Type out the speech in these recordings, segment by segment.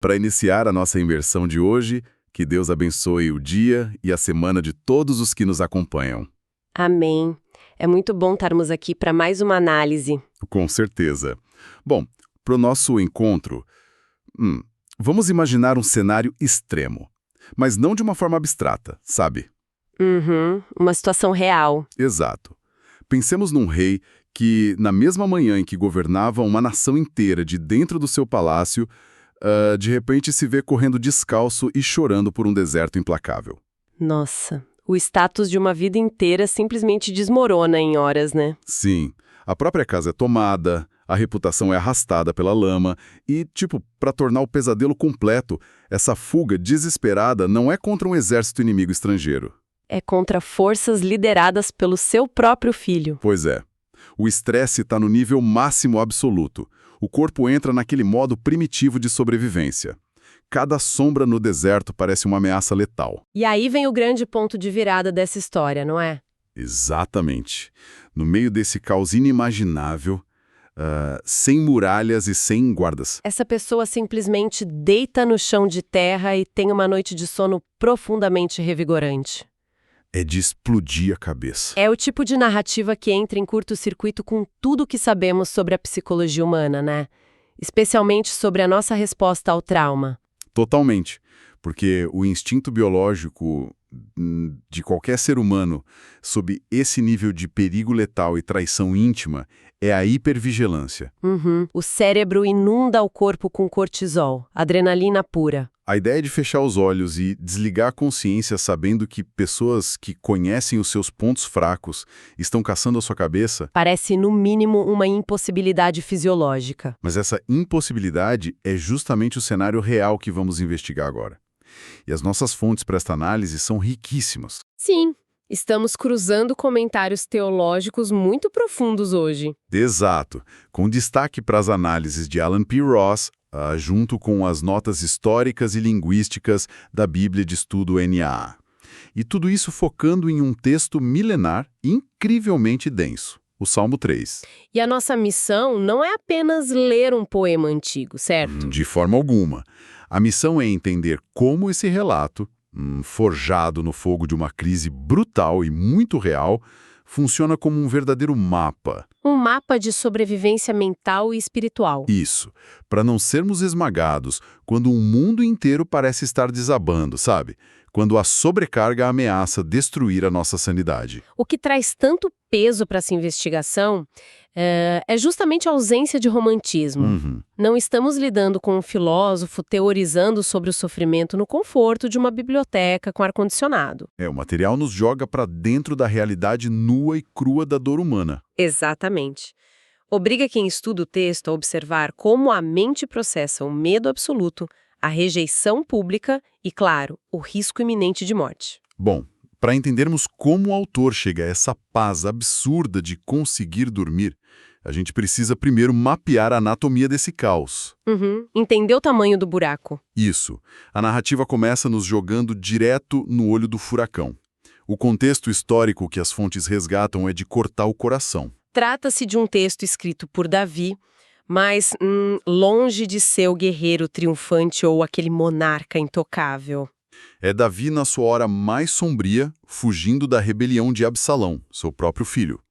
Para iniciar a nossa imersão de hoje, que Deus abençoe o dia e a semana de todos os que nos acompanham. Amém. É muito bom estarmos aqui para mais uma análise. Com certeza. Bom, para o nosso encontro, vamos imaginar um cenário extremo, mas não de uma forma abstrata, sabe? Uma situação real. Exato. Pensemos num rei que, na mesma manhã em que governava uma nação inteira de dentro do seu palácio, de repente se vê correndo descalço e chorando por um deserto implacável. Nossa, o status de uma vida inteira simplesmente desmorona em horas, né? Sim, a própria casa é tomada, a reputação é arrastada pela lama e, para tornar o pesadelo completo, essa fuga desesperada não é contra um exército inimigo estrangeiro. É contra forças lideradas pelo seu próprio filho. Pois é. O estresse está no nível máximo absoluto. O corpo entra naquele modo primitivo de sobrevivência. Cada sombra no deserto parece uma ameaça letal. E aí vem o grande ponto de virada dessa história, não é? Exatamente. No meio desse caos inimaginável, sem muralhas e sem guardas. Essa pessoa simplesmente deita no chão de terra e tem uma noite de sono profundamente revigorante. É de explodir a cabeça. É o tipo de narrativa que entra em curto-circuito com tudo o que sabemos sobre a psicologia humana, né? Especialmente sobre a nossa resposta ao trauma. Totalmente. Porque o instinto biológico de qualquer ser humano, sob esse nível de perigo letal e traição íntima, é a hipervigilância. O cérebro inunda o corpo com cortisol, adrenalina pura. A ideia de fechar os olhos e desligar a consciência sabendo que pessoas que conhecem os seus pontos fracos estão caçando a sua cabeça. Parece, no mínimo, uma impossibilidade fisiológica. Mas essa impossibilidade é justamente o cenário real que vamos investigar agora. E as nossas fontes para esta análise são riquíssimas. Sim, estamos cruzando comentários teológicos muito profundos hoje. Exato, com destaque para as análises de Alan P. Ross, junto com as notas históricas e linguísticas da Bíblia de Estudo NAA. E tudo isso focando em um texto milenar incrivelmente denso, o Salmo 3. E a nossa missão não é apenas ler um poema antigo, certo? De forma alguma. A missão é entender como esse relato, forjado no fogo de uma crise brutal e muito real, funciona como um verdadeiro mapa. Um mapa de sobrevivência mental e espiritual. Isso, para não sermos esmagados quando o mundo inteiro parece estar desabando, sabe? Quando a sobrecarga ameaça destruir a nossa sanidade. O que traz tanto peso para essa investigação é justamente a ausência de romantismo. Não estamos lidando com um filósofo teorizando sobre o sofrimento no conforto de uma biblioteca com ar-condicionado. O material nos joga para dentro da realidade nua e crua da dor humana. Exatamente. Obriga quem estuda o texto a observar como a mente processa o medo absoluto, a rejeição pública e, claro, o risco iminente de morte. Bom, para entendermos como o autor chega a essa paz absurda de conseguir dormir, a gente precisa primeiro mapear a anatomia desse caos. Entender o tamanho do buraco. Isso. A narrativa começa nos jogando direto no olho do furacão. O contexto histórico que as fontes resgatam é de cortar o coração. Trata-se de um texto escrito por Davi, mas longe de ser o guerreiro triunfante ou aquele monarca intocável. É Davi na sua hora mais sombria, fugindo da rebelião de Absalão, seu próprio filho.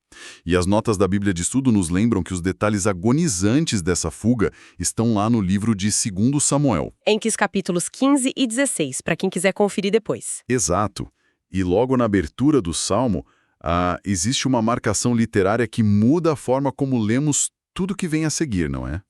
E as notas da Bíblia de Estudo nos lembram que os detalhes agonizantes dessa fuga estão lá no livro de 2 Samuel. Em que os capítulos 15 e 16, para quem quiser conferir depois. Exato. E logo na abertura do Salmo, existe uma marcação literária que muda a forma como lemos tudo que vem a seguir, não é?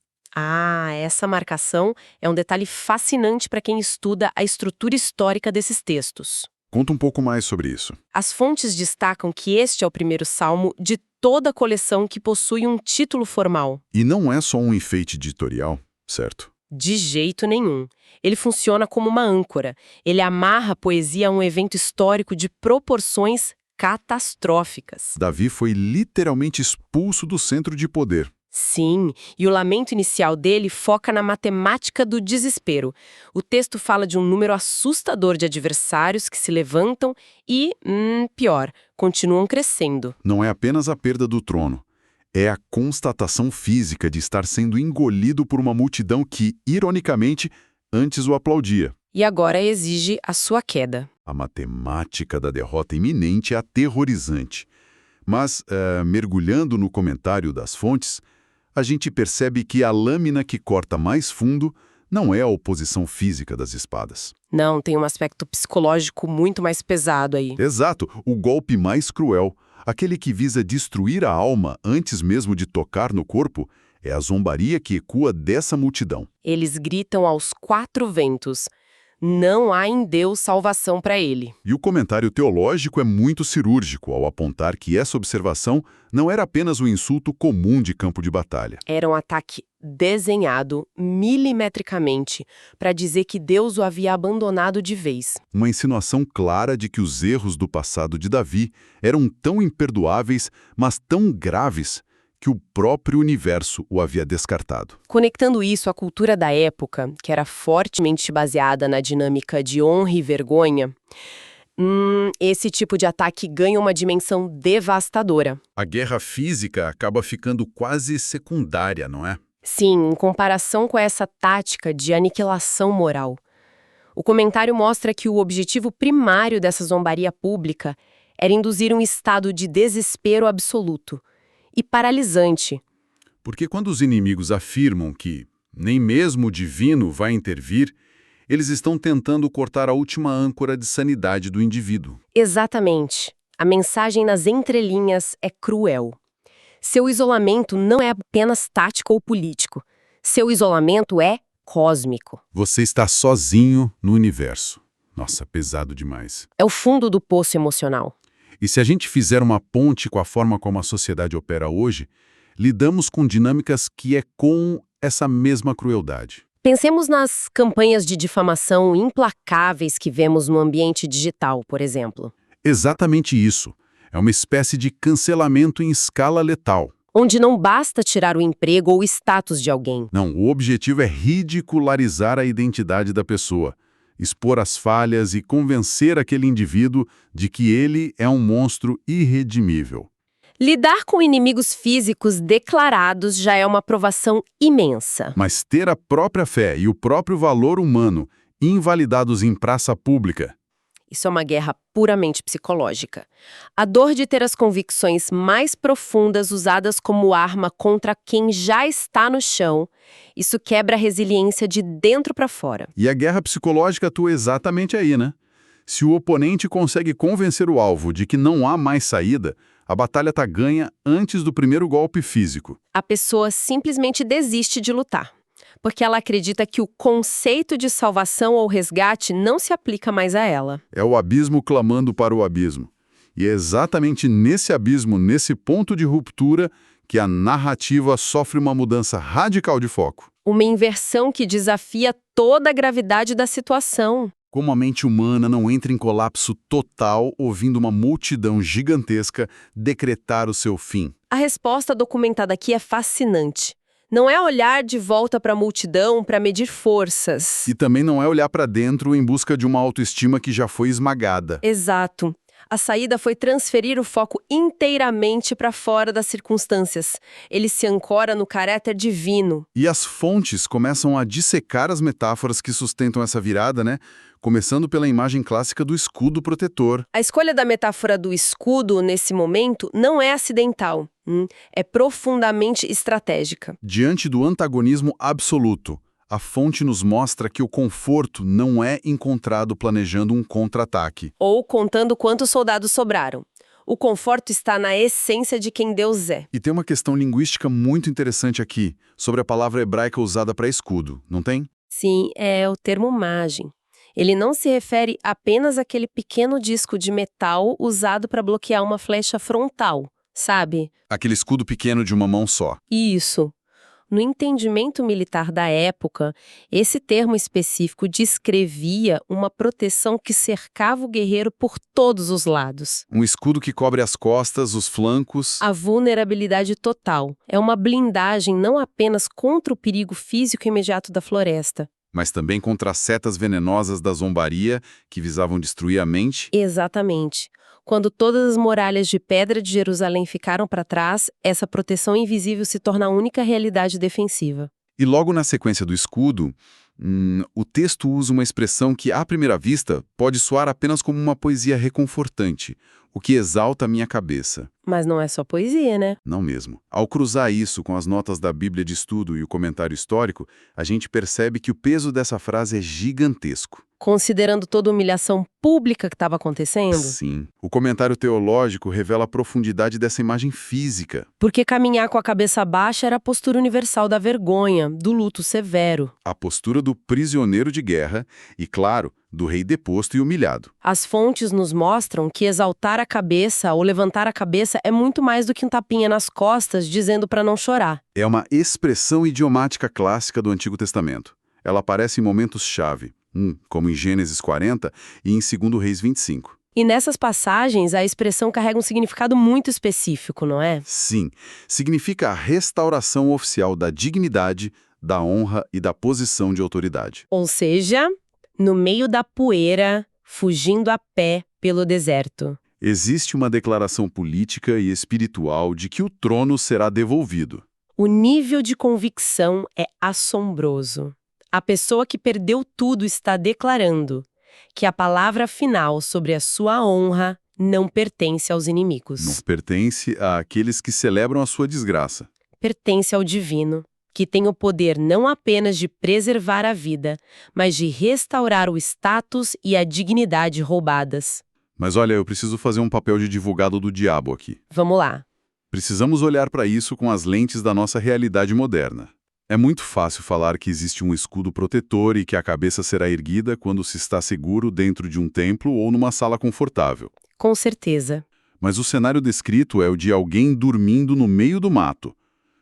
Essa marcação é um detalhe fascinante para quem estuda a estrutura histórica desses textos. Conta um pouco mais sobre isso. As fontes destacam que este é o primeiro salmo de toda a coleção que possui um título formal. E não é só um enfeite editorial, certo? De jeito nenhum. Ele funciona como uma âncora. Ele amarra a poesia a um evento histórico de proporções catastróficas. Davi foi literalmente expulso do centro de poder. Sim, e o lamento inicial dele foca na matemática do desespero. O texto fala de um número assustador de adversários que se levantam e, pior, continuam crescendo. Não é apenas a perda do trono. É a constatação física de estar sendo engolido por uma multidão que, ironicamente, antes o aplaudia. E agora exige a sua queda. A matemática da derrota iminente é aterrorizante. Mas, mergulhando no comentário das fontes, a gente percebe que a lâmina que corta mais fundo não é a oposição física das espadas. Não, tem um aspecto psicológico muito mais pesado aí. Exato, o golpe mais cruel, aquele que visa destruir a alma antes mesmo de tocar no corpo, é a zombaria que ecoa dessa multidão. Eles gritam aos quatro ventos: não há em Deus salvação para ele. E o comentário teológico é muito cirúrgico ao apontar que essa observação não era apenas um insulto comum de campo de batalha. Era um ataque desenhado milimetricamente para dizer que Deus o havia abandonado de vez. Uma insinuação clara de que os erros do passado de Davi eram tão imperdoáveis, mas tão graves, que o próprio universo o havia descartado. Conectando isso à cultura da época, que era fortemente baseada na dinâmica de honra e vergonha, esse tipo de ataque ganha uma dimensão devastadora. A guerra física acaba ficando quase secundária, não é? Sim, em comparação com essa tática de aniquilação moral. O comentário mostra que o objetivo primário dessa zombaria pública era induzir um estado de desespero absoluto e paralisante. Porque quando os inimigos afirmam que nem mesmo o divino vai intervir, eles estão tentando cortar a última âncora de sanidade do indivíduo. Exatamente. A mensagem nas entrelinhas é cruel. Seu isolamento não é apenas tático ou político. Seu isolamento é cósmico. Você está sozinho no universo. Nossa, pesado demais. É o fundo do poço emocional. E se a gente fizer uma ponte com a forma como a sociedade opera hoje, lidamos com dinâmicas que ecoam essa mesma crueldade. Pensemos nas campanhas de difamação implacáveis que vemos no ambiente digital, por exemplo. Exatamente isso. É uma espécie de cancelamento em escala letal. Onde não basta tirar o emprego ou o status de alguém. Não, o objetivo é ridicularizar a identidade da pessoa, expor as falhas e convencer aquele indivíduo de que ele é um monstro irredimível. Lidar com inimigos físicos declarados já é uma provação imensa. Mas ter a própria fé e o próprio valor humano invalidados em praça pública. Isso é uma guerra puramente psicológica. A dor de ter as convicções mais profundas usadas como arma contra quem já está no chão, isso quebra a resiliência de dentro para fora. E a guerra psicológica atua exatamente aí, né? Se o oponente consegue convencer o alvo de que não há mais saída, a batalha está ganha antes do primeiro golpe físico. A pessoa simplesmente desiste de lutar, porque ela acredita que o conceito de salvação ou resgate não se aplica mais a ela. É o abismo clamando para o abismo. E é exatamente nesse abismo, nesse ponto de ruptura, que a narrativa sofre uma mudança radical de foco. Uma inversão que desafia toda a gravidade da situação. Como a mente humana não entra em colapso total ouvindo uma multidão gigantesca decretar o seu fim? A resposta documentada aqui é fascinante. Não é olhar de volta para a multidão para medir forças. E também não é olhar para dentro em busca de uma autoestima que já foi esmagada. Exato. A saída foi transferir o foco inteiramente para fora das circunstâncias. Ele se ancora no caráter divino. E as fontes começam a dissecar as metáforas que sustentam essa virada, né? Começando pela imagem clássica do escudo protetor. A escolha da metáfora do escudo, nesse momento, não é acidental. É profundamente estratégica. Diante do antagonismo absoluto, a fonte nos mostra que o conforto não é encontrado planejando um contra-ataque. Ou contando quantos soldados sobraram. O conforto está na essência de quem Deus é. E tem uma questão linguística muito interessante aqui, sobre a palavra hebraica usada para escudo, não tem? Sim, é o termo magem. Ele não se refere apenas àquele pequeno disco de metal usado para bloquear uma flecha frontal, sabe? Aquele escudo pequeno de uma mão só. Isso. No entendimento militar da época, esse termo específico descrevia uma proteção que cercava o guerreiro por todos os lados. Um escudo que cobre as costas, os flancos. A vulnerabilidade total. É uma blindagem não apenas contra o perigo físico imediato da floresta, mas também contra as setas venenosas da zombaria que visavam destruir a mente. Exatamente. Quando todas as muralhas de pedra de Jerusalém ficaram para trás, essa proteção invisível se torna a única realidade defensiva. E logo na sequência do escudo, O texto usa uma expressão que, à primeira vista, pode soar apenas como uma poesia reconfortante, o que exalta a minha cabeça. Mas não é só poesia, né? Não mesmo. Ao cruzar isso com as notas da Bíblia de Estudo e o comentário histórico, a gente percebe que o peso dessa frase é gigantesco. Considerando toda a humilhação pública que estava acontecendo? Sim. O comentário teológico revela a profundidade dessa imagem física. Porque caminhar com a cabeça baixa era a postura universal da vergonha, do luto severo. A postura do prisioneiro de guerra e, claro, do rei deposto e humilhado. As fontes nos mostram que exaltar a cabeça ou levantar a cabeça é muito mais do que um tapinha nas costas dizendo para não chorar. É uma expressão idiomática clássica do Antigo Testamento. Ela aparece em momentos-chave, como em Gênesis 40 e em 2 Reis 25. E nessas passagens, a expressão carrega um significado muito específico, não é? Sim, significa a restauração oficial da dignidade, da honra e da posição de autoridade. Ou seja, no meio da poeira, fugindo a pé pelo deserto. Existe uma declaração política e espiritual de que o trono será devolvido. O nível de convicção é assombroso. A pessoa que perdeu tudo está declarando que a palavra final sobre a sua honra não pertence aos inimigos. Não pertence àqueles que celebram a sua desgraça. Pertence ao divino, que tem o poder não apenas de preservar a vida, mas de restaurar o status e a dignidade roubadas. Mas olha, eu preciso fazer um papel de advogado do diabo aqui. Vamos lá. Precisamos olhar para isso com as lentes da nossa realidade moderna. É muito fácil falar que existe um escudo protetor e que a cabeça será erguida quando se está seguro dentro de um templo ou numa sala confortável. Com certeza. Mas o cenário descrito é o de alguém dormindo no meio do mato,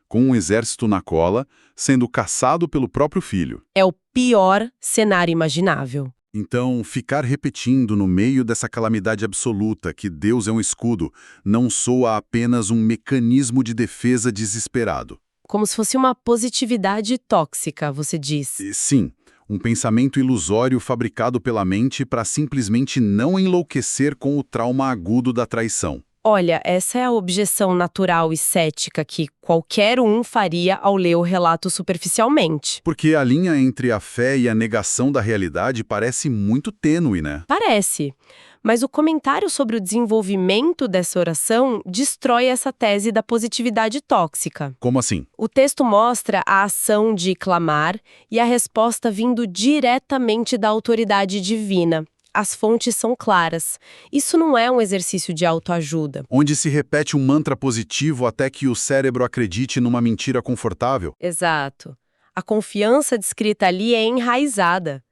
com um exército na cola, sendo caçado pelo próprio filho. É o pior cenário imaginável. Então, ficar repetindo no meio dessa calamidade absoluta que Deus é um escudo não soa apenas um mecanismo de defesa desesperado. Como se fosse uma positividade tóxica, você diz. Sim, um pensamento ilusório fabricado pela mente para simplesmente não enlouquecer com o trauma agudo da traição. Olha, essa é a objeção natural e cética que qualquer um faria ao ler o relato superficialmente. Porque a linha entre a fé e a negação da realidade parece muito tênue, né? Parece. Mas o comentário sobre o desenvolvimento dessa oração destrói essa tese da positividade tóxica. Como assim? O texto mostra a ação de clamar e a resposta vindo diretamente da autoridade divina. As fontes são claras. Isso não é um exercício de autoajuda. Onde se repete um mantra positivo até que o cérebro acredite numa mentira confortável? Exato. A confiança descrita ali é enraizada.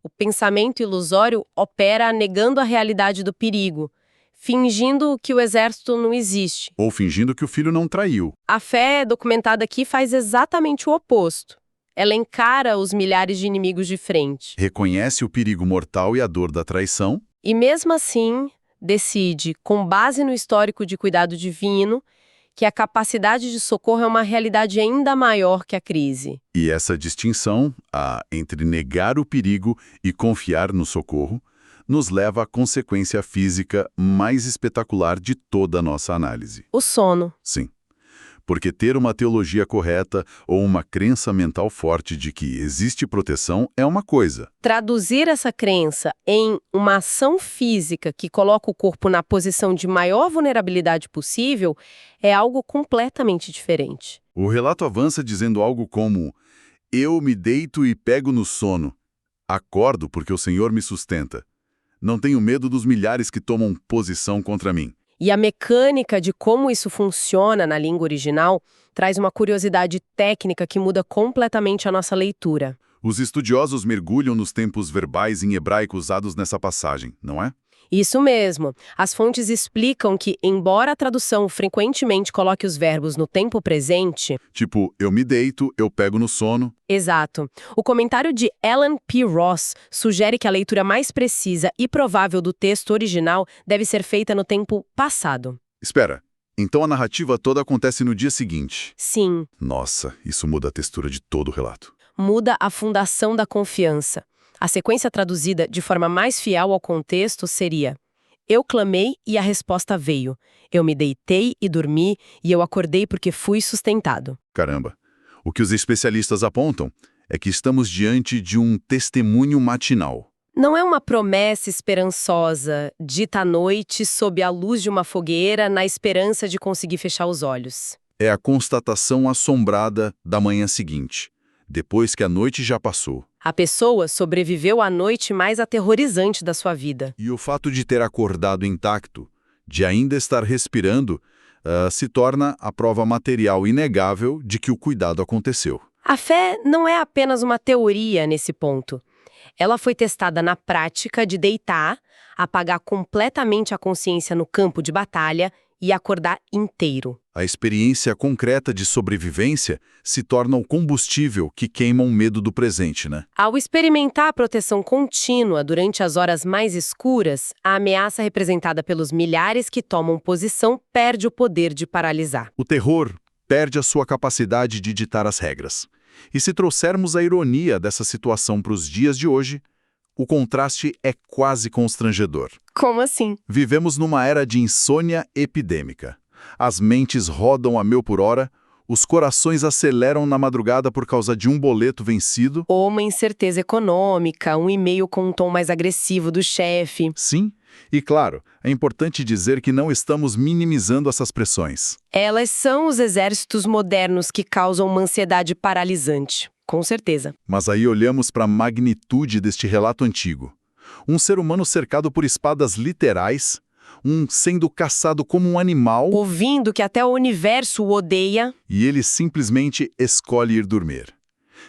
O pensamento ilusório opera negando a realidade do perigo, fingindo que o exército não existe. Ou fingindo que o filho não traiu. A fé documentada aqui faz exatamente o oposto. Ela encara os milhares de inimigos de frente. Reconhece o perigo mortal e a dor da traição. E mesmo assim, decide, com base no histórico de cuidado divino, que a capacidade de socorro é uma realidade ainda maior que a crise. E essa distinção, entre negar o perigo e confiar no socorro, nos leva à consequência física mais espetacular de toda a nossa análise. O sono. Sim. Porque ter uma teologia correta ou uma crença mental forte de que existe proteção é uma coisa. Traduzir essa crença em uma ação física que coloca o corpo na posição de maior vulnerabilidade possível é algo completamente diferente. O relato avança dizendo algo como: eu me deito e pego no sono. Acordo porque o Senhor me sustenta. Não tenho medo dos milhares que tomam posição contra mim. E a mecânica de como isso funciona na língua original traz uma curiosidade técnica que muda completamente a nossa leitura. Os estudiosos mergulham nos tempos verbais em hebraico usados nessa passagem, não é? Isso mesmo. As fontes explicam que, embora a tradução frequentemente coloque os verbos no tempo presente... Tipo, eu me deito, eu pego no sono... Exato. O comentário de Alan P. Ross sugere que a leitura mais precisa e provável do texto original deve ser feita no tempo passado. Espera, então a narrativa toda acontece no dia seguinte? Sim. Nossa, isso muda a textura de todo o relato. Muda a fundação da confiança. A sequência traduzida de forma mais fiel ao contexto seria: eu clamei e a resposta veio. Eu me deitei e dormi e eu acordei porque fui sustentado. Caramba. O que os especialistas apontam é que estamos diante de um testemunho matinal. Não é uma promessa esperançosa, dita à noite sob a luz de uma fogueira, na esperança de conseguir fechar os olhos. É a constatação assombrada da manhã seguinte, depois que a noite já passou. A pessoa sobreviveu à noite mais aterrorizante da sua vida. E o fato de ter acordado intacto, de ainda estar respirando, se torna a prova material inegável de que o cuidado aconteceu. A fé não é apenas uma teoria nesse ponto. Ela foi testada na prática de deitar, apagar completamente a consciência no campo de batalha e acordar inteiro. A experiência concreta de sobrevivência se torna o combustível que queima o medo do presente, né? Ao experimentar a proteção contínua durante as horas mais escuras, a ameaça representada pelos milhares que tomam posição perde o poder de paralisar. O terror perde a sua capacidade de ditar as regras. E se trouxermos a ironia dessa situação para os dias de hoje, o contraste é quase constrangedor. Como assim? Vivemos numa era de insônia epidêmica. As mentes rodam a 1000 por hora, os corações aceleram na madrugada por causa de um boleto vencido. Ou uma incerteza econômica, um e-mail com um tom mais agressivo do chefe. Sim, e claro, é importante dizer que não estamos minimizando essas pressões. Elas são os exércitos modernos que causam uma ansiedade paralisante, com certeza. Mas aí olhamos para a magnitude deste relato antigo. Um ser humano cercado por espadas literais, sendo caçado como um animal, Ouvindo que até o universo o odeia. e ele simplesmente escolhe ir dormir.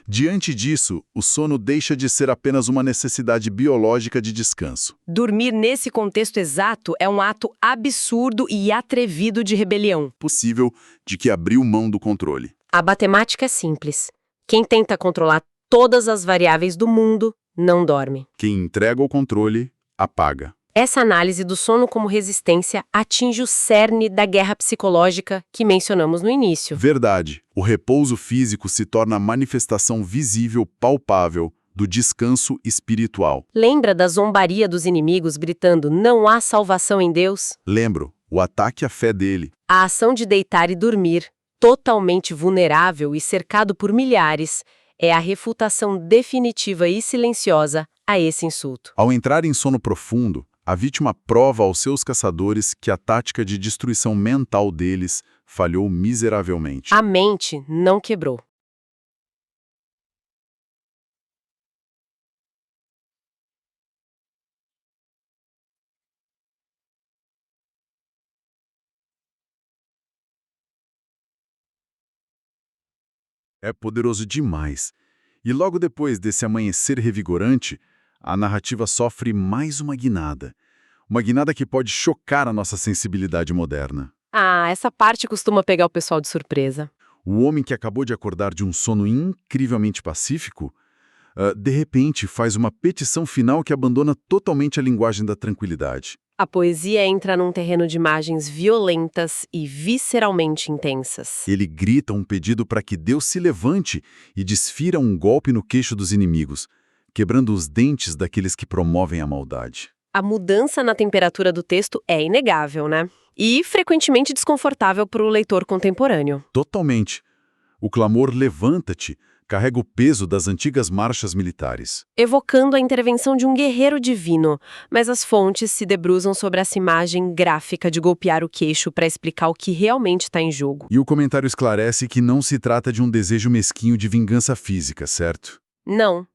Diante disso, o sono deixa de ser apenas uma necessidade biológica de descanso. Dormir nesse contexto exato é um ato absurdo e atrevido de rebelião. Possível de que abriu mão do controle. A matemática é simples. Quem tenta controlar todas as variáveis do mundo não dorme. Quem entrega o controle, apaga. Essa análise do sono como resistência atinge o cerne da guerra psicológica que mencionamos no início. Verdade. O repouso físico se torna a manifestação visível, palpável, do descanso espiritual. Lembra da zombaria dos inimigos gritando "não há salvação em Deus"? Lembro, o ataque à fé dele. A ação de deitar e dormir, totalmente vulnerável e cercado por milhares, é a refutação definitiva e silenciosa a esse insulto. Ao entrar em sono profundo, a vítima prova aos seus caçadores que a tática de destruição mental deles falhou miseravelmente. A mente não quebrou. É poderoso demais. E logo depois desse amanhecer revigorante, a narrativa sofre mais uma guinada. Uma guinada que pode chocar a nossa sensibilidade moderna. Ah, essa parte costuma pegar o pessoal de surpresa. O homem que acabou de acordar de um sono incrivelmente pacífico, de repente faz uma petição final que abandona totalmente a linguagem da tranquilidade. A poesia entra num terreno de imagens violentas e visceralmente intensas. Ele grita um pedido para que Deus se levante e desfira um golpe no queixo dos inimigos, quebrando os dentes daqueles que promovem a maldade. A mudança na temperatura do texto é inegável, né? E frequentemente desconfortável para o leitor contemporâneo. Totalmente. O clamor "levanta-te" carrega o peso das antigas marchas militares. Evocando a intervenção de um guerreiro divino, mas as fontes se debruçam sobre essa imagem gráfica de golpear o queixo para explicar o que realmente está em jogo. E o comentário esclarece que não se trata de um desejo mesquinho de vingança física, certo? Não.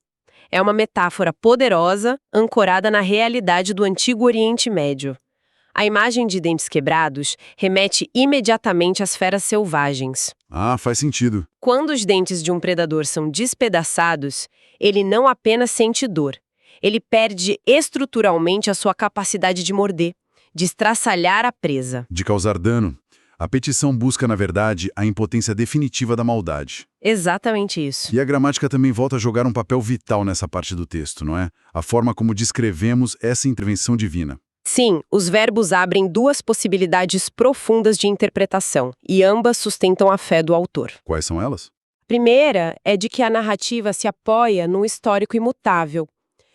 É uma metáfora poderosa, ancorada na realidade do Antigo Oriente Médio. A imagem de dentes quebrados remete imediatamente às feras selvagens. Ah, faz sentido. Quando os dentes de um predador são despedaçados, ele não apenas sente dor, ele perde estruturalmente a sua capacidade de morder, de estraçalhar a presa. De causar dano. A petição busca, na verdade, a impotência definitiva da maldade. Exatamente isso. E a gramática também volta a jogar um papel vital nessa parte do texto, não é? A forma como descrevemos essa intervenção divina. Sim, os verbos abrem duas possibilidades profundas de interpretação, e ambas sustentam a fé do autor. Quais são elas? A primeira é de que a narrativa se apoia num histórico imutável.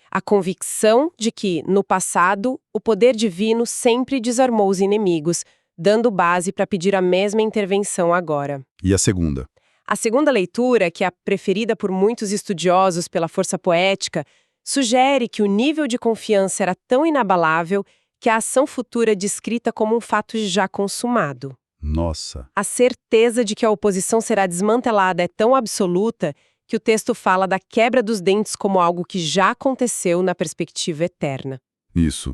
A convicção de que, no passado, o poder divino sempre desarmou os inimigos, dando base para pedir a mesma intervenção agora. E a segunda? A segunda leitura, que é a preferida por muitos estudiosos pela força poética, sugere que o nível de confiança era tão inabalável que a ação futura é descrita como um fato já consumado. Nossa! A certeza de que a oposição será desmantelada é tão absoluta que o texto fala da quebra dos dentes como algo que já aconteceu na perspectiva eterna. Isso.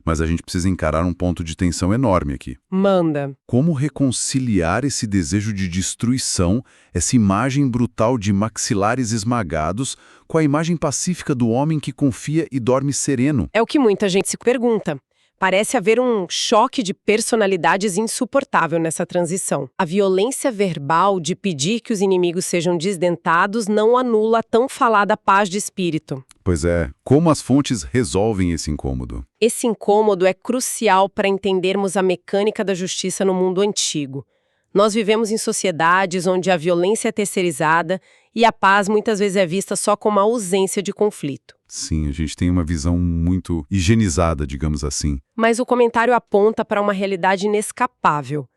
Mas a gente precisa encarar um ponto de tensão enorme aqui. Manda. Como reconciliar esse desejo de destruição, essa imagem brutal de maxilares esmagados, com a imagem pacífica do homem que confia e dorme sereno? É o que muita gente se pergunta. Parece haver um choque de personalidades insuportável nessa transição. A violência verbal de pedir que os inimigos sejam desdentados não anula a tão falada paz de espírito. Pois é, como as fontes resolvem esse incômodo? Esse incômodo é crucial para entendermos a mecânica da justiça no mundo antigo. Nós vivemos em sociedades onde a violência é terceirizada e a paz muitas vezes é vista só como a ausência de conflito. Sim, a gente tem uma visão muito higienizada, digamos assim. Mas o comentário aponta para uma realidade inescapável.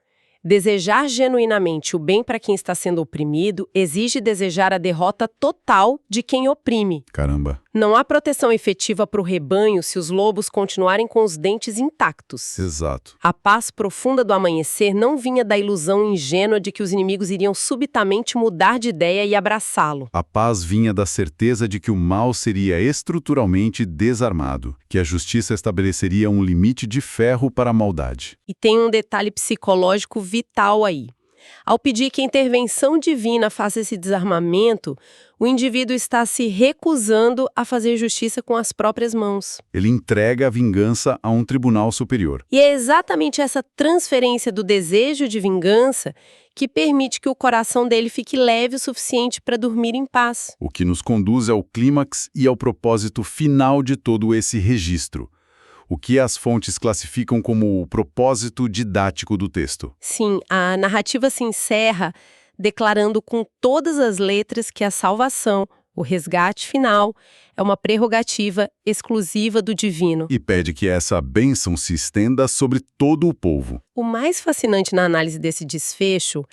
Desejar genuinamente o bem para quem está sendo oprimido exige desejar a derrota total de quem oprime. Caramba. Não há proteção efetiva para o rebanho se os lobos continuarem com os dentes intactos. Exato. A paz profunda do amanhecer não vinha da ilusão ingênua de que os inimigos iriam subitamente mudar de ideia e abraçá-lo. A paz vinha da certeza de que o mal seria estruturalmente desarmado, que a justiça estabeleceria um limite de ferro para a maldade. E tem um detalhe psicológico vital aí. Ao pedir que a intervenção divina faça esse desarmamento, o indivíduo está se recusando a fazer justiça com as próprias mãos. Ele entrega a vingança a um tribunal superior. E é exatamente essa transferência do desejo de vingança que permite que o coração dele fique leve o suficiente para dormir em paz. O que nos conduz ao clímax e ao propósito final de todo esse registro. O que as fontes classificam como o propósito didático do texto. Sim, a narrativa se encerra declarando com todas as letras que a salvação, o resgate final, é uma prerrogativa exclusiva do divino. E pede que essa bênção se estenda sobre todo o povo. O mais fascinante na análise desse desfecho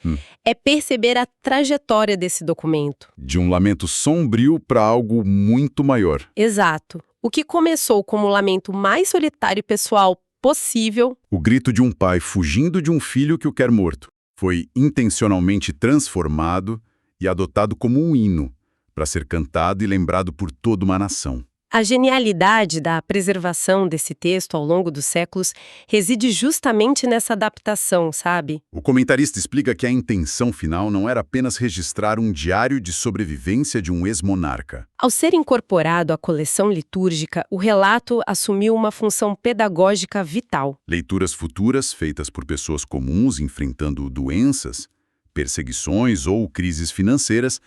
é perceber a trajetória desse documento. De um lamento sombrio para algo muito maior. Exato. O que começou como o lamento mais solitário e pessoal possível, O grito de um pai fugindo de um filho que o quer morto, foi intencionalmente transformado e adotado como um hino, para ser cantado e lembrado por toda uma nação. a genialidade da preservação desse texto ao longo dos séculos reside justamente nessa adaptação, sabe? O comentarista explica que a intenção final não era apenas registrar um diário de sobrevivência de um ex-monarca. Ao ser incorporado à coleção litúrgica, o relato assumiu uma função pedagógica vital. Leituras futuras feitas por pessoas comuns enfrentando doenças, perseguições ou crises financeiras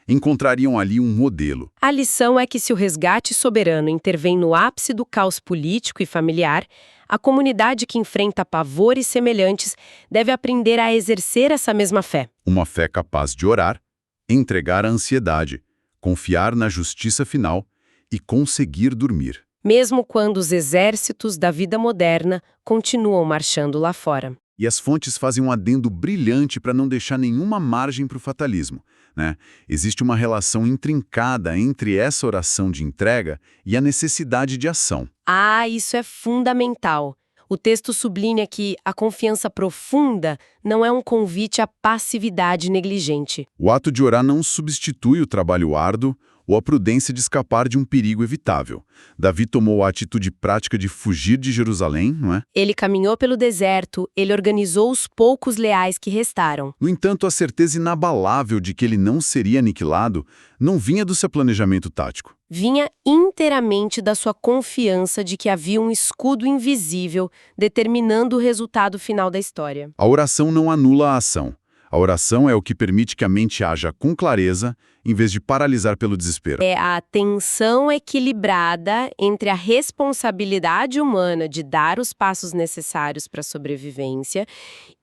encontrariam ali um modelo. A lição é que se o resgate soberano intervém no ápice do caos político e familiar, a comunidade que enfrenta pavores semelhantes deve aprender a exercer essa mesma fé. Uma fé capaz de orar, entregar a ansiedade, confiar na justiça final e conseguir dormir. Mesmo quando os exércitos da vida moderna continuam marchando lá fora. E as fontes fazem um adendo brilhante para não deixar nenhuma margem para o fatalismo, né? Existe uma relação intrincada entre essa oração de entrega e a necessidade de ação. Ah, isso é fundamental. O texto sublinha que a confiança profunda não é um convite à passividade negligente. O ato de orar não substitui o trabalho árduo ou a prudência de escapar de um perigo evitável. Davi tomou a atitude prática de fugir de Jerusalém, não é? Ele caminhou pelo deserto, ele organizou os poucos leais que restaram. No entanto, a certeza inabalável de que ele não seria aniquilado não vinha do seu planejamento tático. Vinha inteiramente da sua confiança de que havia um escudo invisível determinando o resultado final da história. A oração não anula a ação. A oração é o que permite que a mente haja com clareza, em vez de paralisar pelo desespero. É a tensão equilibrada entre a responsabilidade humana de dar os passos necessários para a sobrevivência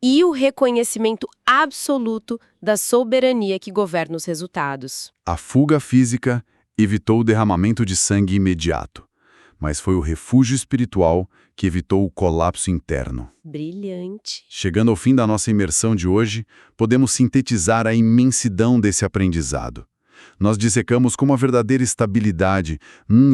e o reconhecimento absoluto da soberania que governa os resultados. A fuga física evitou o derramamento de sangue imediato, mas foi o refúgio espiritual que evitou o colapso interno. Brilhante. Chegando ao fim da nossa imersão de hoje, podemos sintetizar a imensidão desse aprendizado. Nós dissecamos como a verdadeira estabilidade,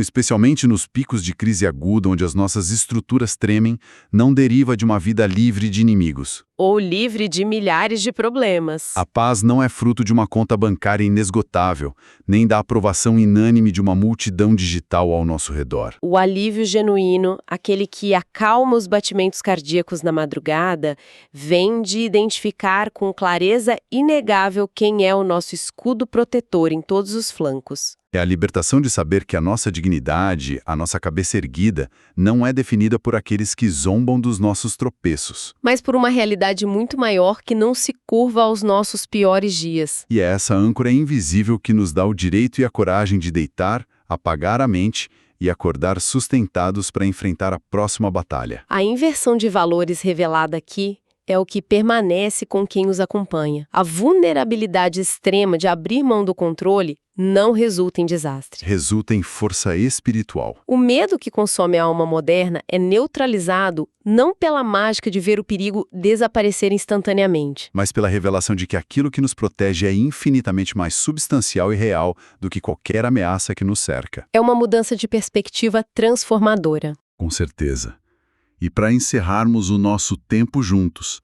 especialmente nos picos de crise aguda onde as nossas estruturas tremem, não deriva de uma vida livre de inimigos. Ou livre de milhares de problemas. A paz não é fruto de uma conta bancária inesgotável, nem da aprovação inânime de uma multidão digital ao nosso redor. O alívio genuíno, aquele que acalma os batimentos cardíacos na madrugada, vem de identificar com clareza inegável quem é o nosso escudo protetor em todos os flancos. É a libertação de saber que a nossa dignidade, a nossa cabeça erguida, não é definida por aqueles que zombam dos nossos tropeços. Mas por uma realidade muito maior que não se curva aos nossos piores dias. E é essa âncora invisível que nos dá o direito e a coragem de deitar, apagar a mente e acordar sustentados para enfrentar a próxima batalha. A inversão de valores revelada aqui é o que permanece com quem os acompanha. A vulnerabilidade extrema de abrir mão do controle não resulta em desastre. Resulta em força espiritual. O medo que consome a alma moderna é neutralizado não pela mágica de ver o perigo desaparecer instantaneamente, Mas pela revelação de que aquilo que nos protege é infinitamente mais substancial e real do que qualquer ameaça que nos cerca. é uma mudança de perspectiva transformadora. Com certeza. E para encerrarmos o nosso tempo juntos,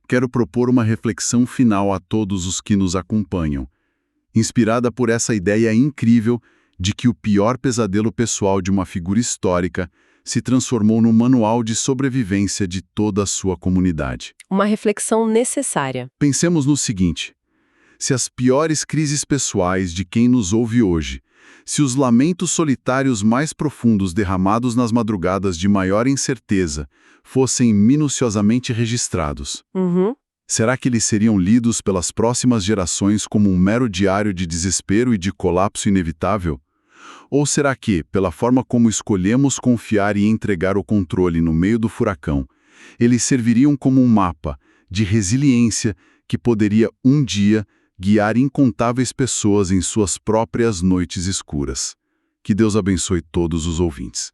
quero propor uma reflexão final a todos os que nos acompanham, inspirada por essa ideia incrível de que o pior pesadelo pessoal de uma figura histórica se transformou no manual de sobrevivência de toda a sua comunidade. Uma reflexão necessária. Pensemos no seguinte: se as piores crises pessoais de quem nos ouve hoje, se os lamentos solitários mais profundos derramados nas madrugadas de maior incerteza fossem minuciosamente registrados, será que eles seriam lidos pelas próximas gerações como um mero diário de desespero e de colapso inevitável? Ou será que, pela forma como escolhemos confiar e entregar o controle no meio do furacão, eles serviriam como um mapa de resiliência que poderia, um dia, guiar incontáveis pessoas em suas próprias noites escuras? Que Deus abençoe todos os ouvintes.